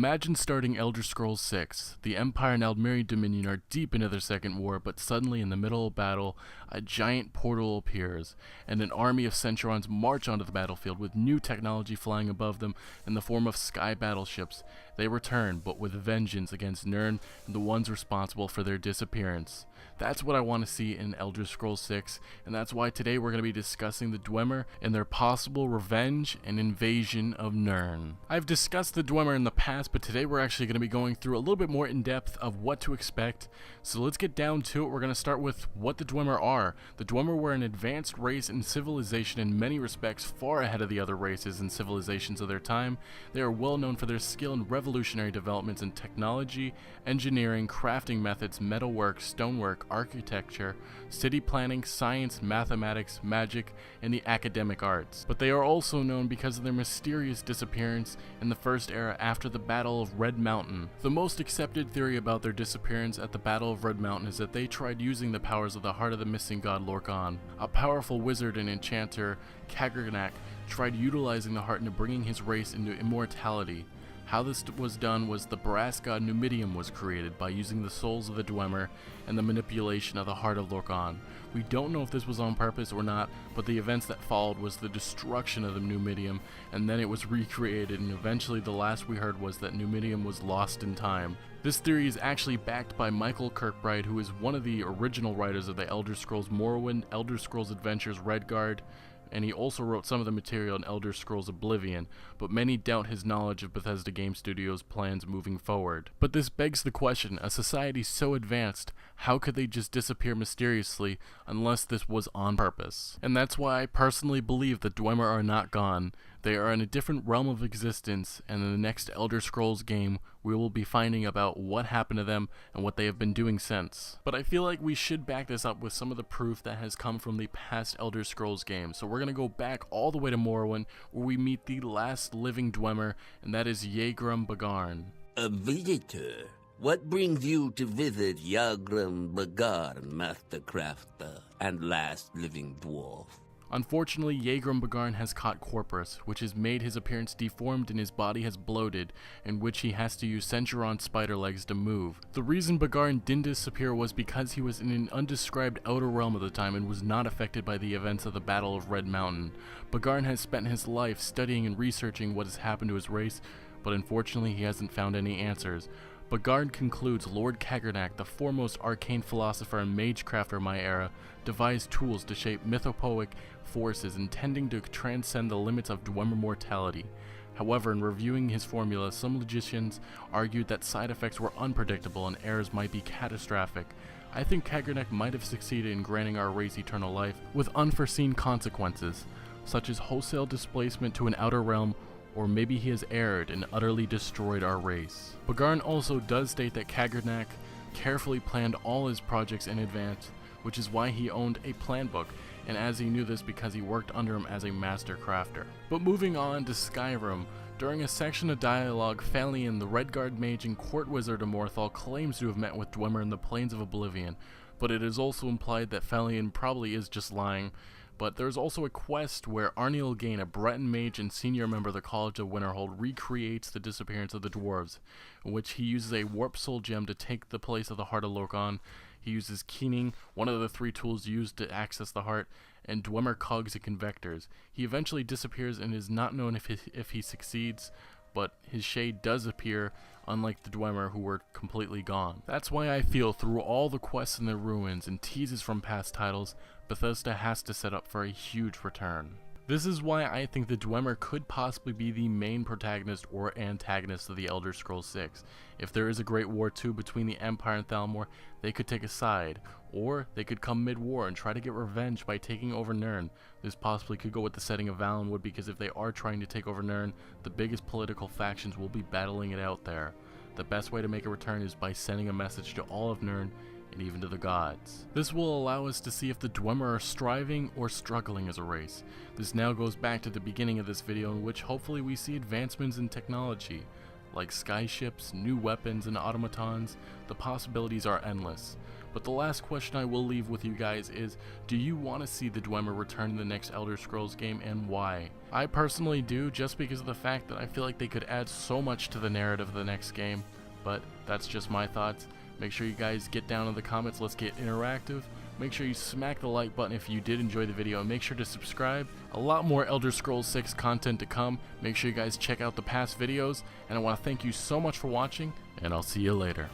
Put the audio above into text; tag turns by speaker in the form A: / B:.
A: Imagine starting Elder Scrolls 6. The Empire and Aldmeri Dominion are deep into their second war, but suddenly in the middle of battle, a giant portal appears, and an army of Centurons march onto the battlefield with new technology flying above them in the form of sky battleships. They return, but with vengeance against Nirn and the ones responsible for their disappearance. That's what I want to see in Elder Scrolls 6, and that's why today we're going to be discussing the Dwemer and their possible revenge and invasion of Nirn. I've discussed the Dwemer in the past, but today we're actually going to be going through a little bit more in depth of what to expect. So let's get down to it. We're going to start with what the Dwemer are. The Dwemer were an advanced race and civilization in many respects far ahead of the other races and civilizations of their time. They are well known for their skill in revolutionary developments in technology, engineering, crafting methods, metalwork, stonework, architecture, city planning, science, mathematics, magic, and the academic arts. But they are also known because of their mysterious disappearance in the First Era after the Battle of Red Mountain. The most accepted theory about their disappearance at the Battle of Red Mountain is that they tried using the powers of the Heart of the Missing God Lorkhan. A powerful wizard and enchanter, Kagrenak, tried utilizing the heart into bringing his race into immortality. How this was done was the brass god Numidium was created by using the souls of the Dwemer and the manipulation of the heart of Lorkhan. We don't know if this was on purpose or not, but the events that followed was the destruction of the Numidium, and then it was recreated, and eventually the last we heard was that Numidium was lost in time. This theory is actually backed by Michael Kirkbride, who is one of the original writers of the Elder Scrolls Morrowind, Elder Scrolls Adventures Redguard, and he also wrote some of the material in Elder Scrolls Oblivion, but many doubt his knowledge of Bethesda Game Studios' plans moving forward. But this begs the question, a society so advanced, how could they just disappear mysteriously unless this was on purpose? And that's why I personally believe the Dwemer are not gone. They are in a different realm of existence, and in the next Elder Scrolls game, we will be finding about what happened to them and what they have been doing since. But I feel like we should back this up with some of the proof that has come from the past Elder Scrolls games. So we're going to go back all the way to Morrowind, where we meet the last living Dwemer, and that is Yagrum Bagarn.
B: A visitor? What brings you to visit Yagrum Bagarn, Master Crafter and last living dwarf?
A: Unfortunately, Yagrum Bagarn has caught Corpus, which has made his appearance deformed and his body has bloated, in which he has to use Centuron spider legs to move. The reason Bagarn didn't disappear was because he was in an undescribed outer realm at the time and was not affected by the events of the Battle of Red Mountain. Bagarn has spent his life studying and researching what has happened to his race, but unfortunately he hasn't found any answers. Bagarn concludes Lord Kagrenak, the foremost arcane philosopher and magecrafter of my era, devised tools to shape mythopoeic forces intending to transcend the limits of Dwemer mortality. However, in reviewing his formula, some logicians argued that side effects were unpredictable and errors might be catastrophic. I think Kagrenak might have succeeded in granting our race eternal life with unforeseen consequences, such as wholesale displacement to an outer realm, or maybe he has erred and utterly destroyed our race. Bagarn also does state that Kagrenak carefully planned all his projects in advance, which is why he owned a plan book, and as he knew this because he worked under him as a master crafter. But moving on to Skyrim, during a section of dialogue, Phalion, the Redguard mage and court wizard of Morthal, claims to have met with Dwemer in the Plains of Oblivion, but it is also implied that Phalion probably is just lying. But there's also a quest where Arniel Gain, a Breton mage and senior member of the College of Winterhold, recreates the disappearance of the dwarves, in which he uses a warp soul gem to take the place of the Heart of Lorkhan. He uses Keening, one of the three tools used to access the heart, and Dwemer cogs and convectors. He eventually disappears and is not known if he succeeds, but his shade does appear, unlike the Dwemer who were completely gone. That's why I feel through all the quests in the ruins and teases from past titles, Bethesda has to set up for a huge return. This is why I think the Dwemer could possibly be the main protagonist or antagonist of the Elder Scrolls 6. If there is a Great War II between the Empire and Thalmor, they could take a side, or they could come mid-war and try to get revenge by taking over Nirn. This possibly could go with the setting of Valenwood, because if they are trying to take over Nirn, the biggest political factions will be battling it out there. The best way to make a return is by sending a message to all of Nirn, and even to the gods. This will allow us to see if the Dwemer are striving or struggling as a race. This now goes back to the beginning of this video, in which hopefully we see advancements in technology. like skyships, new weapons, and automatons. The possibilities are endless. But the last question I will leave with you guys is, do you want to see the Dwemer return in the next Elder Scrolls game, and why? I personally do, just because of the fact that I feel like they could add so much to the narrative of the next game, but that's just my thoughts. Make sure you guys get down in the comments, let's get interactive. Make sure you smack the like button if you did enjoy the video, and make sure to subscribe. A lot more Elder Scrolls 6 content to come. Make sure you guys check out the past videos, and I want to thank you so much for watching, and I'll see you later.